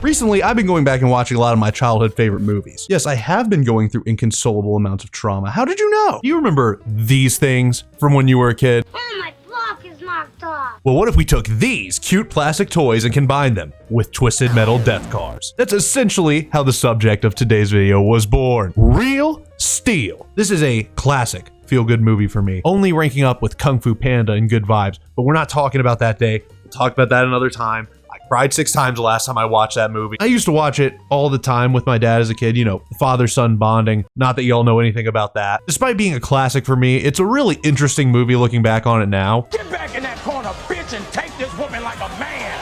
Recently, I've been going back and watching a lot of my childhood favorite movies. Yes, I have been going through inconsolable amounts of trauma. How did you know? Do you remember these things from when you were a kid? Oh, my block is knocked off. Well, what if we took these cute plastic toys and combined them with twisted metal death cars? That's essentially how the subject of today's video was born. Real Steel. This is a classic feel-good movie for me, only ranking up with Kung Fu Panda and Good Vibes, but we're not talking about that day. We'll talk about that another time. I cried 6 times the last time I watched that movie. I used to watch it all the time with my dad as a kid, you know, father-son bonding. Not that y'all know anything about that. Despite being a classic for me, it's a really interesting movie looking back on it now. Get back in that corner, bitch, and take this woman like a man.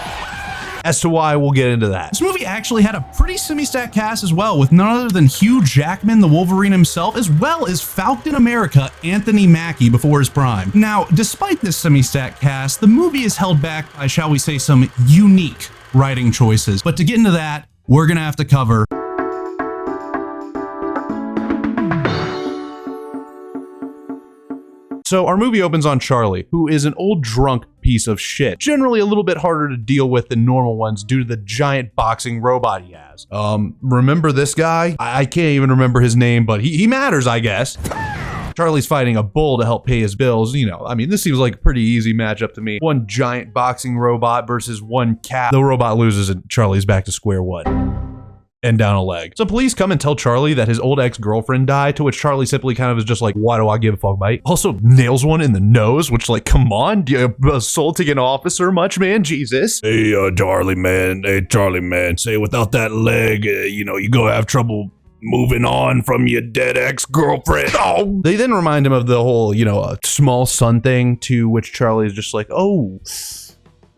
As to why, we'll get into that. This movie actually had a pretty semi-stacked cast as well, with none other than Hugh Jackman, the Wolverine himself, as well as Falcon America, Anthony Mackie before his prime. Now, despite this semi-stacked cast, the movie is held back by, shall we say, some unique writing choices. But to get into that, we're gonna have to cover So our movie opens on Charlie, who is an old drunk piece of shit. Generally a little bit harder to deal with than normal ones due to the giant boxing robot he has. Remember this guy? I can't even remember his name, but he matters, I guess. Charlie's fighting a bull to help pay his bills. You know, I mean, this seems like a pretty easy matchup to me. One giant boxing robot versus one cat. The robot loses and Charlie's back to square one. And down a leg. So police come and tell Charlie that his old ex-girlfriend died, to which Charlie simply kind of is just like, why do I give a fuck, mate? Also nails one in the nose, which like, come on, you assaulting an officer much, man? Jesus. Hey, Charlie, man. Hey, Charlie, man. Say, without that leg, you know, you gonna have trouble moving on from your dead ex-girlfriend. Oh! They then remind him of the whole, you know, small son thing, to which Charlie is just like, oh,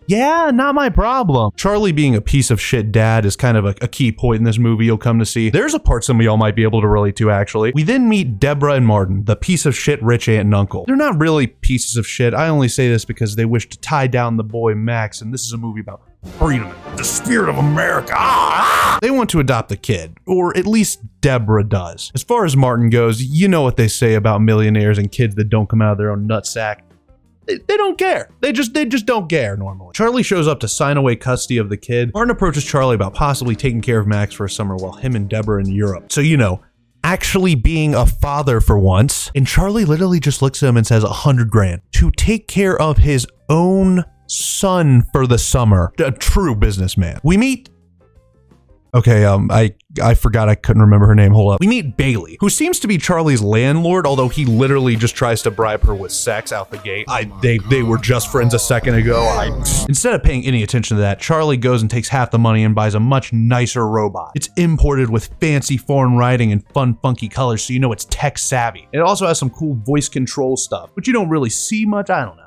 yeah, not my problem. Charlie being a piece of shit dad is kind of a key point in this movie you'll come to see. There's a part some of y'all might be able to relate to, actually. We then meet Deborah and Martin, the piece of shit rich aunt and uncle. They're not really pieces of shit. I only say this because they wish to tie down the boy Max, and this is a movie about freedom and the spirit of America. They want to adopt the kid, or at least Deborah does. As far as Martin goes, you know what they say about millionaires and kids that don't come out of their own nutsack. They don't care. They just don't care normally. Charlie shows up to sign away custody of the kid. Martin approaches Charlie about possibly taking care of Max for a summer while him and Deborah are in Europe. So, you know, actually being a father for once. And Charlie literally just looks at him and says 100 grand to take care of his own son for the summer. A true businessman. We meet... Okay, I forgot I couldn't remember her name. Hold up. We meet Bailey, who seems to be Charlie's landlord, although he literally just tries to bribe her with sex out the gate. They were just friends a second ago. Instead of paying any attention to that, Charlie goes and takes half the money and buys a much nicer robot. It's imported with fancy foreign writing and fun, funky colors, so you know it's tech savvy. It also has some cool voice control stuff, which you don't really see much. I don't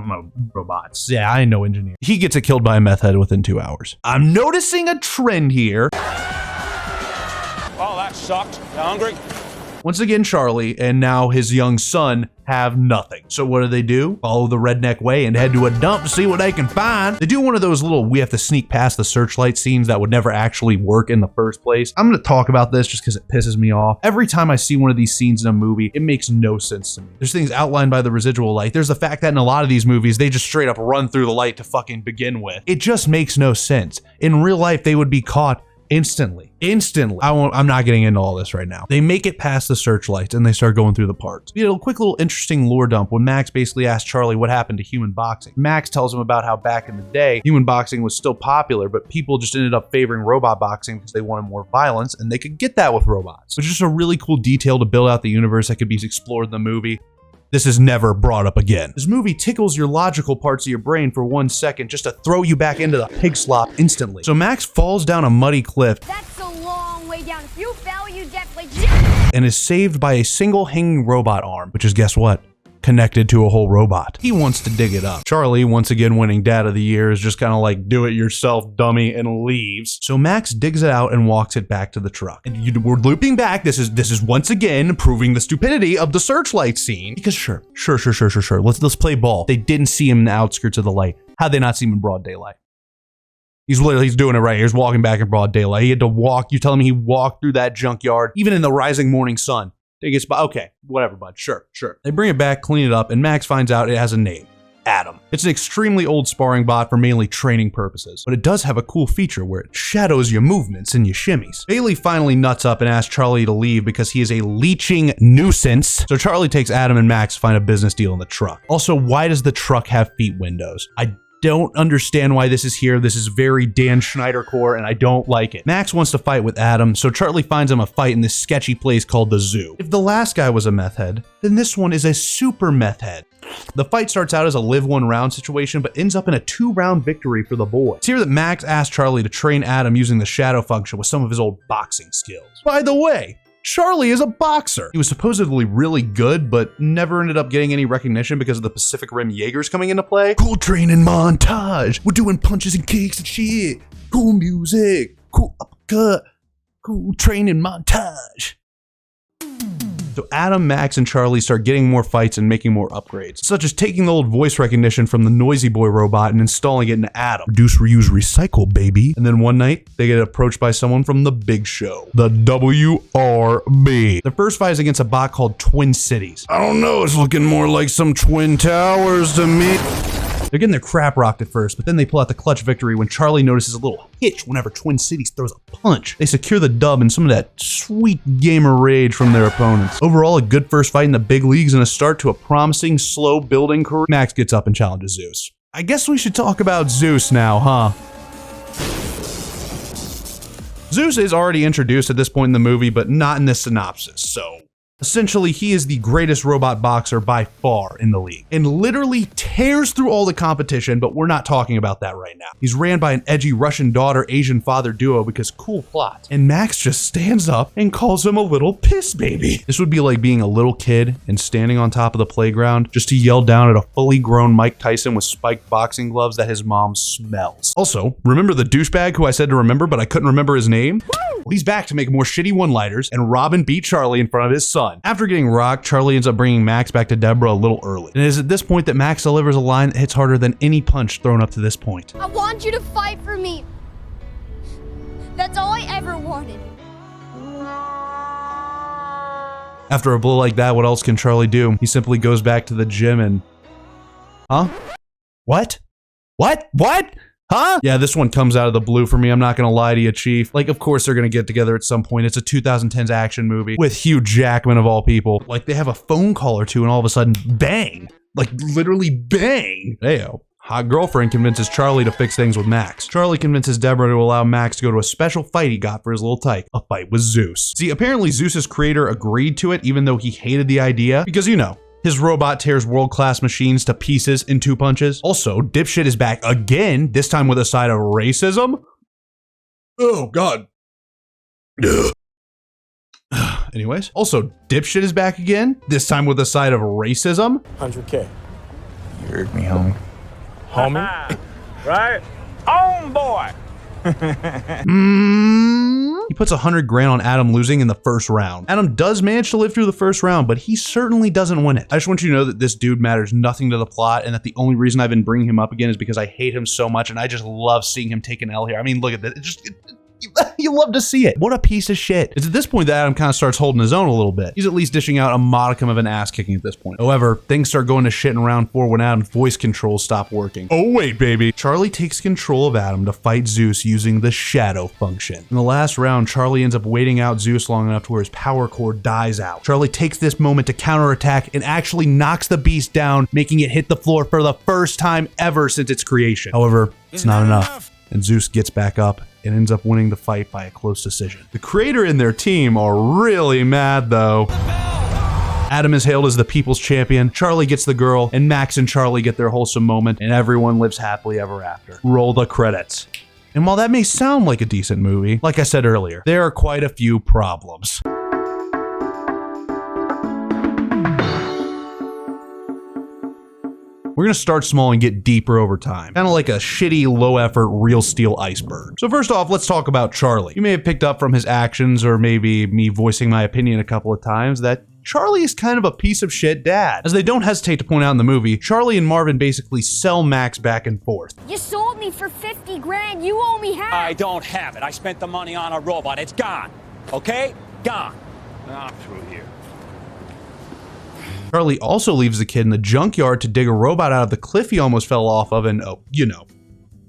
know robots. Yeah, I know engineers. He gets it killed by a meth head within 2 hours. I'm noticing a trend here. Oh, that sucked. You hungry? Once again, Charlie and now his young son have nothing. So what do? Follow the redneck way and head to a dump to see what they can find. They do one of those little we have to sneak past the searchlight scenes that would never actually work in the first place. I'm gonna talk about this just because it pisses me off. Every time I see one of these scenes in a movie, it makes no sense to me. There's things outlined by the residual light. There's the fact that in a lot of these movies, they just straight up run through the light to fucking begin with. It just makes no sense. In real life, they would be caught instantly. I'm not getting into all this right now. They make it past the searchlights and they start going through the parts. You know, a quick little interesting lore dump when Max basically asks Charlie what happened to human boxing. Max tells him about how back in the day, human boxing was still popular, but people just ended up favoring robot boxing because they wanted more violence, and they could get that with robots. Which is just a really cool detail to build out the universe that could be explored in the movie. This is never brought up again. This movie tickles your logical parts of your brain for 1 second just to throw you back into the pig slop instantly. So Max falls down a muddy cliff. That's a long way down. If you fell, you definitely... And is saved by a single hanging robot arm, which is, guess what? Connected to a whole robot. He wants to dig it up. Charlie, once again winning Dad of the Year, is just kind of like, do it yourself, dummy, and leaves. So Max digs it out and walks it back to the truck. And we're looping back. This is once again proving the stupidity of the searchlight scene. Because sure. Let's play ball. They didn't see him in the outskirts of the light. How'd they not see him in broad daylight? He's doing it right here. He's walking back in broad daylight. He had to walk. You telling me he walked through that junkyard, even in the rising morning sun. Okay, whatever, bud. Sure. They bring it back, clean it up, and Max finds out it has a name. Adam. It's an extremely old sparring bot for mainly training purposes, but it does have a cool feature where it shadows your movements and your shimmies. Bailey finally nuts up and asks Charlie to leave because he is a leeching nuisance, so Charlie takes Adam and Max to find a business deal in the truck. Also, why does the truck have feet windows? I don't understand why this is here. This is very Dan Schneider core, and I don't like it. Max wants to fight with Adam, so Charlie finds him a fight in this sketchy place called the Zoo. If the last guy was a meth head, then this one is a super meth head. The fight starts out as a live one round situation, but ends up in a 2-round victory for the boy. It's here that Max asks Charlie to train Adam using the shadow function with some of his old boxing skills. By the way, Charlie is a boxer. He was supposedly really good, but never ended up getting any recognition because of the Pacific Rim Jaegers coming into play. Cool training montage. We're doing punches and kicks and shit. Cool music. Cool uppercut. Cool training montage. So Adam, Max, and Charlie start getting more fights and making more upgrades, such as taking the old voice recognition from the Noisy Boy robot and installing it into Adam. Reduce, reuse, recycle, baby. And then one night, they get approached by someone from the Big Show, the WRB. The first fight is against a bot called Twin Cities. I don't know, it's looking more like some Twin Towers to me. They're getting their crap rocked at first, but then they pull out the clutch victory when Charlie notices a little hitch whenever Twin Cities throws a punch. They secure the dub and some of that sweet gamer rage from their opponents. Overall, a good first fight in the big leagues and a start to a promising, slow building career. Max gets up and challenges Zeus. I guess we should talk about Zeus now, huh? Zeus is already introduced at this point in the movie, but not in this synopsis, so essentially, he is the greatest robot boxer by far in the league and literally tears through all the competition, but we're not talking about that right now. He's ran by an edgy Russian daughter, Asian father duo because cool plot. And Max just stands up and calls him a little piss baby. This would be like being a little kid and standing on top of the playground just to yell down at a fully grown Mike Tyson with spiked boxing gloves that his mom smells. Also, remember the douchebag who I said to remember, but I couldn't remember his name? Well, he's back to make more shitty one-liners, and Robin beat Charlie in front of his son. After getting rocked, Charlie ends up bringing Max back to Deborah a little early. And it is at this point that Max delivers a line that hits harder than any punch thrown up to this point. I want you to fight for me. That's all I ever wanted. After a blow like that, what else can Charlie do? He simply goes back to the gym and... Huh? What? What? What? Huh? Yeah, this one comes out of the blue for me. I'm not gonna lie to you, Chief. Like, of course they're gonna get together at some point. It's a 2010s action movie with Hugh Jackman of all people. Like, they have a phone call or two and all of a sudden, bang! Like, literally bang! Heyo. Hot girlfriend convinces Charlie to fix things with Max. Charlie convinces Deborah to allow Max to go to a special fight he got for his little tyke. A fight with Zeus. See, apparently Zeus's creator agreed to it even though he hated the idea because, you know, his robot tears world-class machines to pieces in 2 punches. Also, Dipshit is back again, this time with a side of racism. Oh, God. Anyways, also, Dipshit is back again, this time with a side of racism. 100K. You heard me, homie. Homie? Right? Homeboy! He puts 100 grand on Adam losing in the first round. Adam does manage to live through the first round, but he certainly doesn't win it. I just want you to know that this dude matters nothing to the plot and that the only reason I've been bringing him up again is because I hate him so much and I just love seeing him take an L here. I mean, look at this. You love to see it. What a piece of shit. It's at this point that Adam kind of starts holding his own a little bit. He's at least dishing out a modicum of an ass kicking at this point. However, things start going to shit in round 4 when Adam's voice controls stop working. Oh wait, baby. Charlie takes control of Adam to fight Zeus using the shadow function. In the last round, Charlie ends up waiting out Zeus long enough to where his power core dies out. Charlie takes this moment to counterattack and actually knocks the beast down, making it hit the floor for the first time ever since its creation. However, it's not enough. And Zeus gets back up and ends up winning the fight by a close decision. The creator and their team are really mad though. Adam is hailed as the people's champion, Charlie gets the girl, and Max and Charlie get their wholesome moment, and everyone lives happily ever after. Roll the credits. And while that may sound like a decent movie, like I said earlier, there are quite a few problems. We're gonna start small and get deeper over time. Kind of like a shitty, low-effort, real steel iceberg. So first off, let's talk about Charlie. You may have picked up from his actions, or maybe me voicing my opinion a couple of times, that Charlie is kind of a piece of shit dad. As they don't hesitate to point out in the movie, Charlie and Marvin basically sell Max back and forth. You sold me for 50 grand. You owe me half. I don't have it. I spent the money on a robot. It's gone. Okay? Gone. I'm through here. Charlie also leaves the kid in the junkyard to dig a robot out of the cliff he almost fell off of and, oh, you know,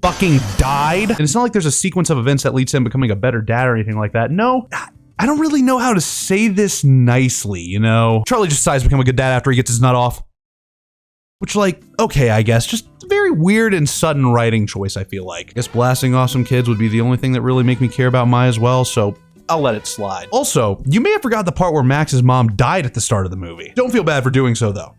fucking died. And it's not like there's a sequence of events that leads to him becoming a better dad or anything like that. No, I don't really know how to say this nicely, you know? Charlie just decides to become a good dad after he gets his nut off. Which, like, okay, I guess. Just a very weird and sudden writing choice, I feel like. I guess blasting off some kids would be the only thing that really make me care about Maya as well, so I'll let it slide. Also, you may have forgot the part where Max's mom died at the start of the movie. Don't feel bad for doing so, though,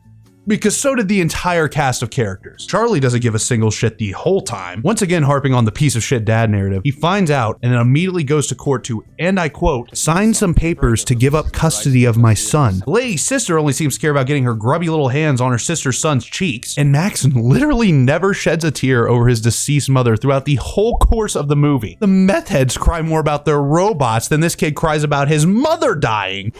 because so did the entire cast of characters. Charlie doesn't give a single shit the whole time. Once again, harping on the piece of shit dad narrative, he finds out and then immediately goes to court to, and I quote, sign some papers to give up custody of my son. The lady's sister only seems to care about getting her grubby little hands on her sister's son's cheeks, and Max literally never sheds a tear over his deceased mother throughout the whole course of the movie. The meth heads cry more about their robots than this kid cries about his mother dying.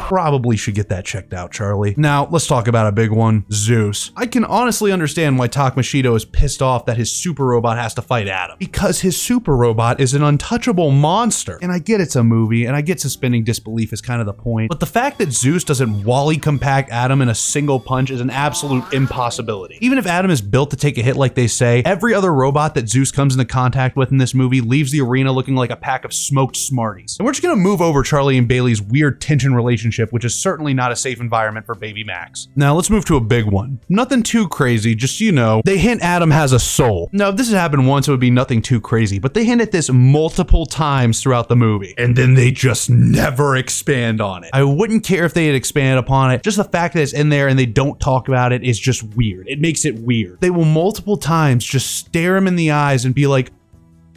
Probably should get that checked out, Charlie. Now, let's talk about a big one, Zeus. I can honestly understand why Takashito is pissed off that his super robot has to fight Adam, because his super robot is an untouchable monster. And I get it's a movie, and I get suspending disbelief is kind of the point, but the fact that Zeus doesn't Wally compact Adam in a single punch is an absolute impossibility. Even if Adam is built to take a hit like they say, every other robot that Zeus comes into contact with in this movie leaves the arena looking like a pack of smoked Smarties. And we're just gonna move over Charlie and Bailey's weird tension relationship, which is certainly not a safe environment for baby Max. Now let's move to a big one. Nothing too crazy, just, you know, they hint Adam has a soul. Now if this had happened once, it would be nothing too crazy, but they hint at this multiple times throughout the movie, and then they just never expand on it. I wouldn't care if they had expanded upon it. Just the fact that it's in there and they don't talk about it is just weird. It makes it weird. They will multiple times just stare him in the eyes and be like,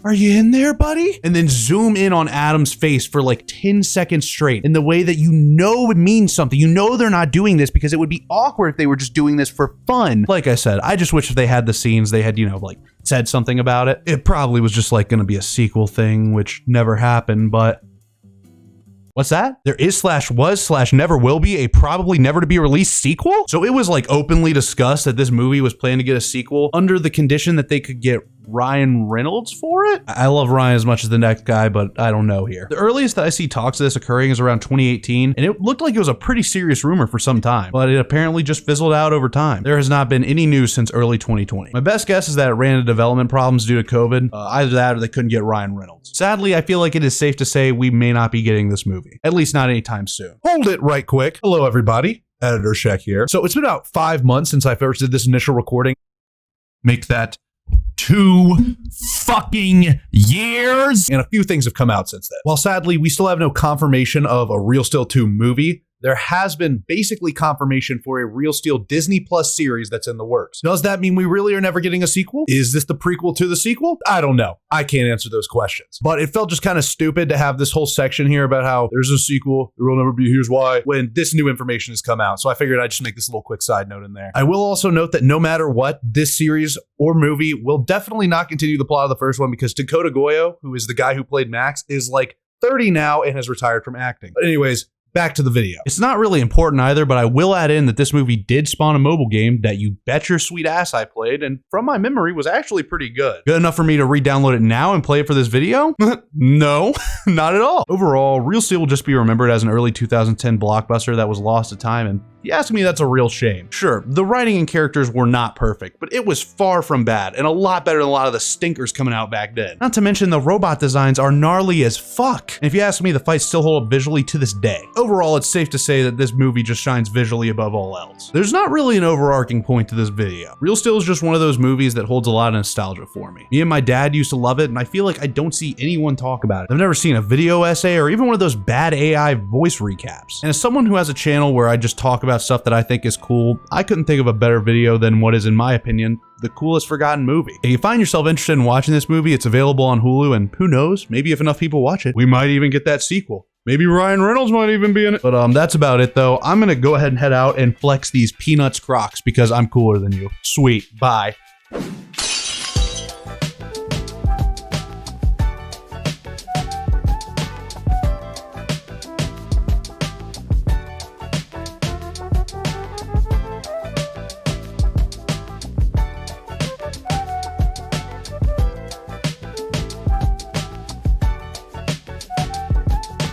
are you in there, buddy? And then zoom in on Adam's face for like 10 seconds straight in the way that you know would mean something. You know they're not doing this because it would be awkward if they were just doing this for fun. Like I said, I just wish if they had the scenes, they had, you know, like said something about it. It probably was just like gonna be a sequel thing, which never happened, but what's that? There is / was / never will be a probably never to be released sequel? So it was like openly discussed that this movie was planned to get a sequel under the condition that they could get Ryan Reynolds for it? I love Ryan as much as the next guy, but I don't know here. The earliest that I see talks of this occurring is around 2018, and it looked like it was a pretty serious rumor for some time, but it apparently just fizzled out over time. There has not been any news since early 2020. My best guess is that it ran into development problems due to COVID. Either that or they couldn't get Ryan Reynolds. Sadly, I feel like it is safe to say we may not be getting this movie, at least not anytime soon. Hold it right quick. Hello, everybody. Editor Sheck here. So it's been about 5 months since I first did this initial recording. Make that 2 fucking years. And a few things have come out since then. While sadly, we still have no confirmation of a Real Steel 2 movie, there has been basically confirmation for a Real Steel Disney Plus series that's in the works. Does that mean we really are never getting a sequel? Is this the prequel to the sequel? I don't know. I can't answer those questions. But it felt just kind of stupid to have this whole section here about how there's a sequel, there will never be, here's why, when this new information has come out. So I figured I'd just make this little quick side note in there. I will also note that no matter what, this series or movie will definitely not continue the plot of the first one because Dakota Goyo, who is the guy who played Max, is like 30 now and has retired from acting. But anyways, back to the video. It's not really important either, but I will add in that this movie did spawn a mobile game that you bet your sweet ass I played, and from my memory was actually pretty good. Good enough for me to re-download it now and play it for this video? No, not at all. Overall, Real Steel will just be remembered as an early 2010 blockbuster that was lost to time, and if you ask me, that's a real shame. Sure, the writing and characters were not perfect, but it was far from bad, and a lot better than a lot of the stinkers coming out back then. Not to mention the robot designs are gnarly as fuck. And if you ask me, the fights still hold up visually to this day. Overall, it's safe to say that this movie just shines visually above all else. There's not really an overarching point to this video. Real Steel is just one of those movies that holds a lot of nostalgia for me. Me and my dad used to love it, and I feel like I don't see anyone talk about it. I've never seen a video essay or even one of those bad AI voice recaps. And as someone who has a channel where I just talk about stuff that I think is cool, I couldn't think of a better video than what is, in my opinion, the coolest forgotten movie. If you find yourself interested in watching this movie, it's available on Hulu, and who knows, maybe if enough people watch it, we might even get that sequel. Maybe Ryan Reynolds might even be in it. But that's about it though. I'm gonna go ahead and head out and flex these Peanuts Crocs because I'm cooler than you. Sweet, bye.